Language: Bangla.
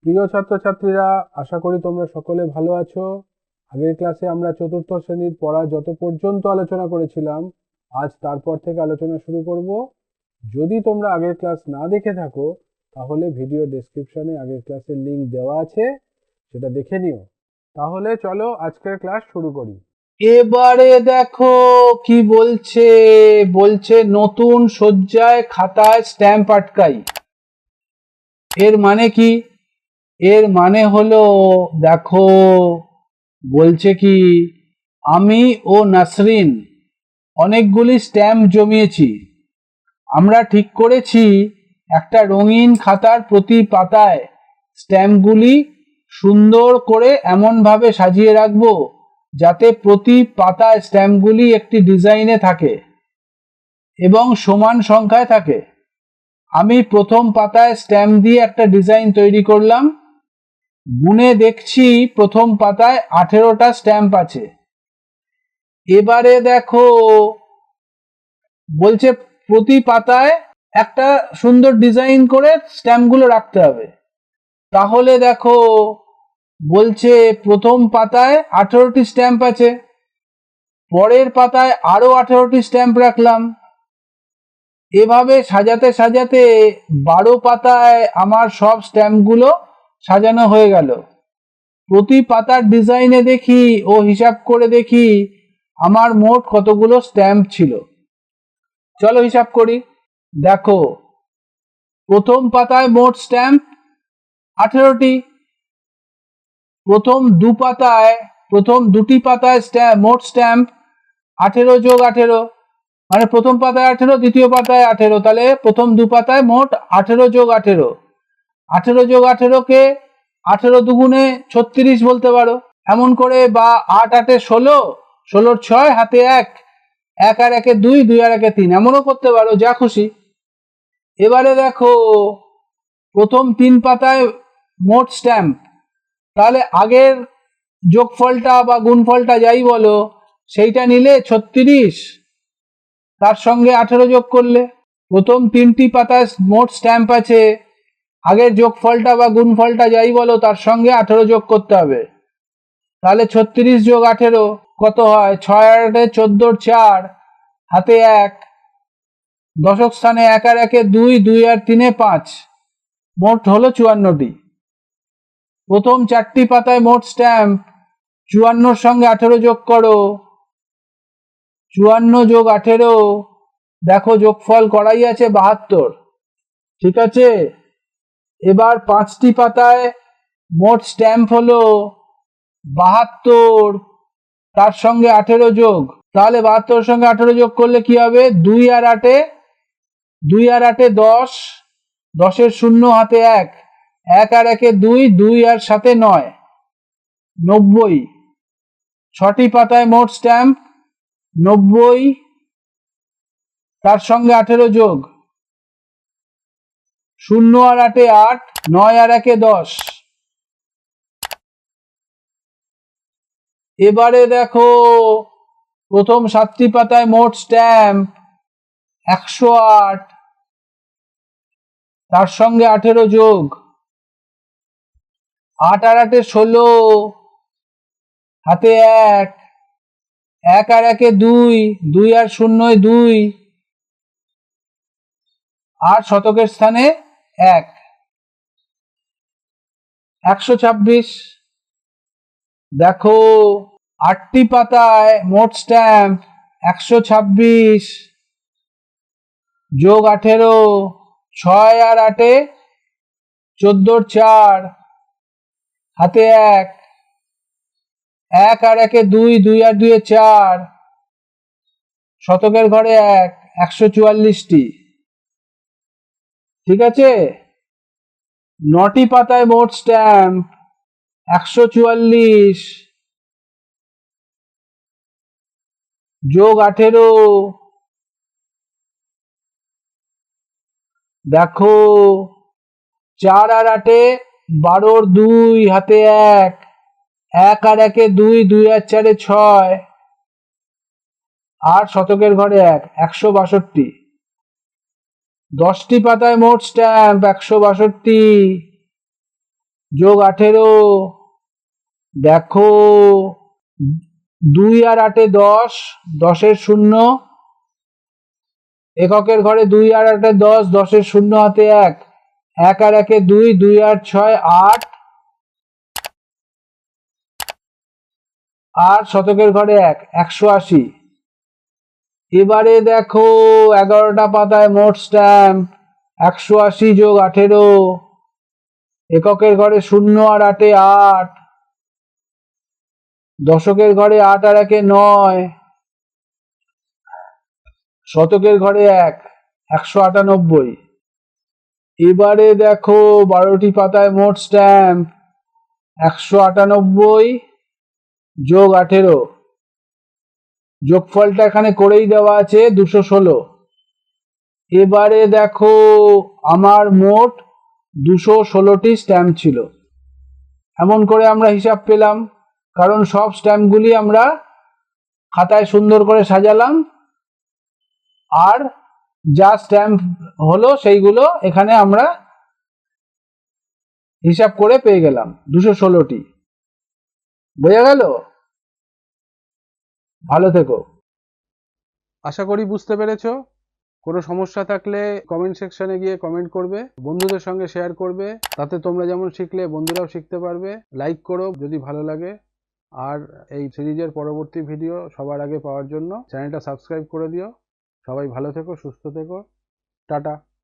প্রিয় ছাত্রছাত্রীরা, আশা করি তোমরা সকলে ভালো আছো। আগের ক্লাসে আমরা চতুর্থ শ্রেণীর পড়া যত পর্যন্ত আলোচনা করেছিলাম, আজ তারপর থেকে আলোচনা শুরু করব। যদি তোমরা আগের ক্লাস না দেখে থাকো, তাহলে ভিডিও ডেসক্রিপশনে আগের ক্লাসের লিংক দেওয়া আছে, সেটা দেখে নিও। তাহলে চলো আজকের ক্লাস শুরু করি। এবারে দেখো কি বলছে। বলছে নতুন সজ্জায় খাতায় স্ট্যাম্প আটকাই। এর মানে কি? এর মানে হলো, দেখো বলছে কি, আমি ও নাসরিন অনেকগুলি স্ট্যাম্প জমিয়েছি। আমরা ঠিক করেছি একটা রঙিন খাতার প্রতি পাতায় স্ট্যাম্পগুলি সুন্দর করে এমনভাবে সাজিয়ে রাখবো যাতে প্রতি পাতায় স্ট্যাম্পগুলি একটি ডিজাইনে থাকে এবং সমান সংখ্যায় থাকে। আমি প্রথম পাতায় স্ট্যাম্প দিয়ে একটা ডিজাইন তৈরি করলাম। গুনে দেখছি প্রথম পাতায় 18টা স্ট্যাম্প আছে। এবারে দেখো বলছে প্রতি পাতায় একটা সুন্দর ডিজাইন করে স্ট্যাম্পগুলো রাখতে হবে। তাহলে দেখো বলছে প্রথম পাতায় 18টি স্ট্যাম্প আছে, পরের পাতায় আরো 18টি স্ট্যাম্প রাখলাম। এভাবে সাজাতে সাজাতে 12 পাতায় আমার সব স্ট্যাম্পগুলো সাজানো হয়ে গেল। প্রতি পাতার ডিজাইনে দেখি ও হিসাব করে দেখি আমার মোট কতগুলো স্ট্যাম্প ছিল। চলো হিসাব করি। দেখো প্রথম পাতায় মোট স্ট্যাম্প 18টি। প্রথম দুটি পাতায় মোট স্ট্যাম্প 18 যোগ 18, মানে প্রথম পাতায় 18, দ্বিতীয় পাতায় 18, তাহলে প্রথম দু পাতায় মোট 18 যোগ 18। 18 যোগ 18কে 18 দুগুণে 36 বলতে পারো, এমন করে, বা 8 8 16, 16 6 হাতে 1, 1 আর 1 2, 2 আর 1 3, এমনও করতে পারো, যা খুশি। এবারে দেখো প্রথম 3 পাতায় মোট স্ট্যাম্প, তাহলে আগের যোগফলটা বা গুণফলটা যাই বলো সেইটা নিলে 36, তার সঙ্গে 18 যোগ করলে। প্রথম 3টি পাতায় মোট স্ট্যাম্প আছে, আগের যোগফলটা বা গুণফলটা যাই বলো তার সঙ্গে 18 যোগ করতে হবে, তাহলে 36 যোগ 18 কত হয়? 6 আর 8 14, 4 হাতে 1, দশক স্থানে 1 আর 1 2, 2 আর 3 5, মোট হলো 54টি। প্রথম 4টি পাতায় মোট স্ট্যাম্প, 54 সঙ্গে 18 যোগ করো, 54 যোগ 18, দেখো যোগফল করাই আছে 72, ঠিক আছে। এবার 5টি পাতায় মোট স্ট্যাম্প হলো 72, তার সঙ্গে 18 যোগ, তাহলে 72 সঙ্গে 18 যোগ করলে কি হবে? 2 আর 8, 2 আর 8 10, 10 শূন্য হাতে 1, 1 আর 1 2, 2 আর 7 9, 90। 6টি পাতায় মোট স্ট্যাম্প 90, তার সঙ্গে 18 যোগ, 0 আর 8 8, 9 আর 1 10। এবারে দেখো প্রথম 7টি পাতায় মোট স্ট্যাম্প 108, তার সঙ্গে 18 যোগ, 8 আর 8 16, হাতে 1, 1 আর 1 2, 2 আর 0 2, আর শতকের স্থানে 1, 126। দেখো 8টি পাতায় মোট স্ট্যাম্প 126 যোগ 18, 6 আর 8 14, 4 হাতে 1, 1 আর 1 2, 2 আর 2 4, শতকের ঘরে 1, 144টি, ঠিক আছে। 9টি পাতায় মোট স্ট্যাম্প 144 যোগ 18, দেখো 4 আর 8 12, 2 হাতে 1, 1 আর 1 2, 2 আর 4 6, আর শতকের ঘরে 1, 162। 10টি পাতায় মোট স্ট্যাম্প 162 যোগ 18, দেখো 2 আর 8 10, 10-এর 0, এককের ঘরে 2 আর 8 10, 10-এর 0 হাতে 1, 1 আর 1 2, 2 আর 6 8, আর শতকের ঘরে 1, 180। এবারে দেখো 11টা পাতায় মোট স্ট্যাম্প, 180 যোগ 18, এককের ঘরে 0 আর 8 8, দশকের ঘরে 8 আর 1 9, শতকের ঘরে 1, 198। এবারে দেখো 12টি পাতায় মোট স্ট্যাম্প, 198 যোগ 18, যোগফলটা এখানে করেই দেওয়া আছে 216। এবারে দেখো আমার মোট 216টি স্ট্যাম্প ছিল। এমন করে আমরা হিসাব পেলাম, কারণ সব স্ট্যাম্পগুলি আমরা খাতায় সুন্দর করে সাজালাম, আর যা স্ট্যাম্প হলো সেইগুলো এখানে আমরা হিসাব করে পেয়ে গেলাম 216টি। বোঝা গেল? ভালো থেকো। আশা করি বুঝতে পেরেছো। কোনো সমস্যা থাকলে কমেন্ট সেকশনে গিয়ে কমেন্ট করবে, বন্ধুদের সঙ্গে শেয়ার করবে, তাতে তোমরা যেমন শিখলে বন্ধুরাও শিখতে পারবে। লাইক করো যদি ভালো লাগে, আর এই সিরিজের পরবর্তী ভিডিও সবার আগে পাওয়ার জন্য চ্যানেলটা সাবস্ক্রাইব করে দিও। সবাই ভালো থেকো, সুস্থ থেকো, টাটা।